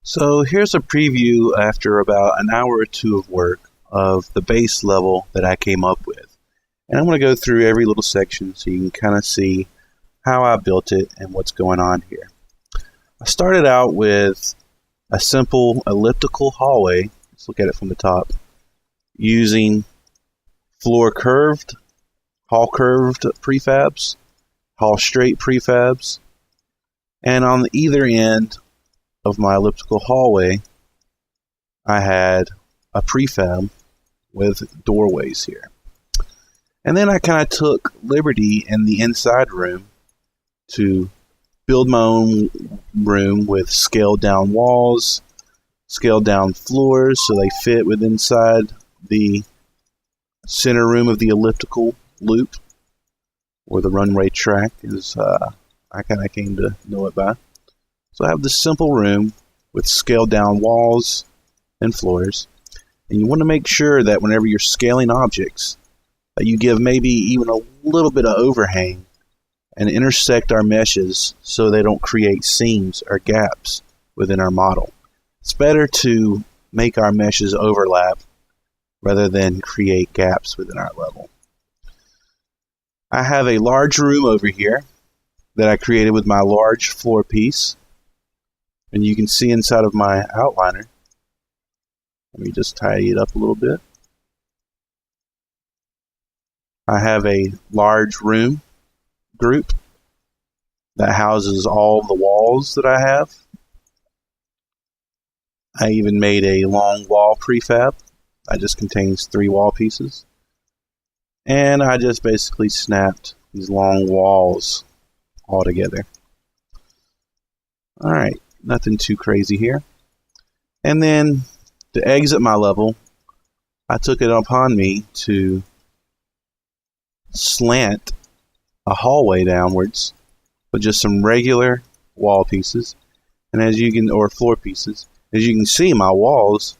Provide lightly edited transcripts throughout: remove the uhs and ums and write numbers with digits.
So here's a preview after about an hour or two of work of the base level that I came up with. And I'm going to go through every little section so you can kind of see how I built it and what's going on here. I started out with a simple elliptical hallway. Let's look at it from the top. Using floor curved, hall curved prefabs, hall straight prefabs, and on either end of my elliptical hallway I had a prefab with doorways here. And then I kind of took liberty in the inside room to build my own room with scaled down walls, scaled down floors so they fit with inside the center room of the elliptical loop, or the runway track as I kind of came to know it by. So I have this simple room with scaled down walls and floors, and you want to make sure that whenever you're scaling objects that you give maybe even a little bit of overhang and intersect our meshes so they don't create seams or gaps within our model. It's better to make our meshes overlap rather than create gaps within our level. I have a large room over here that I created with my large floor piece, and you can see inside of my outliner. Let me just tidy it up a little bit. I have a large room group that houses all the walls that I have. I even made a long wall prefab that just contains 3 wall pieces. And I just basically snapped these long walls all together. Alright, nothing too crazy here. And then to exit my level, I took it upon me to slant a hallway downwards with just some regular wall pieces, and as you can, or floor pieces. As you can see, my walls,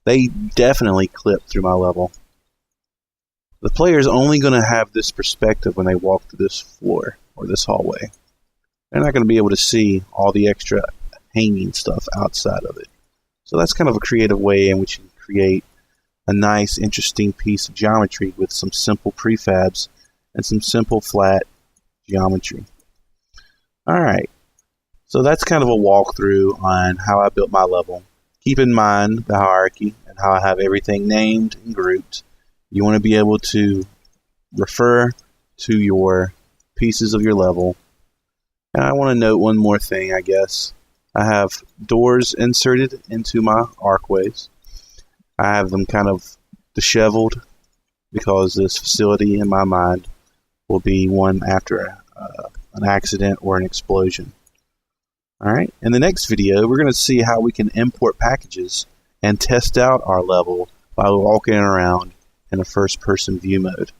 they definitely clip through my level. The player is only going to have this perspective when they walk through this floor or this hallway. They're not going to be able to see all the extra hanging stuff outside of it. So that's kind of a creative way in which you can create a nice, interesting piece of geometry with some simple prefabs and some simple flat geometry. Alright, so that's kind of a walkthrough on how I built my level. Keep in mind the hierarchy and how I have everything named and grouped. You want to be able to refer to your pieces of your level. And I want to note one more thing, I guess. I have doors inserted into my archways. I have them kind of disheveled because this facility, in my mind, will be one after an accident or an explosion. Alright, in the next video, we're going to see how we can import packages and test out our level by walking around in a first-person view mode.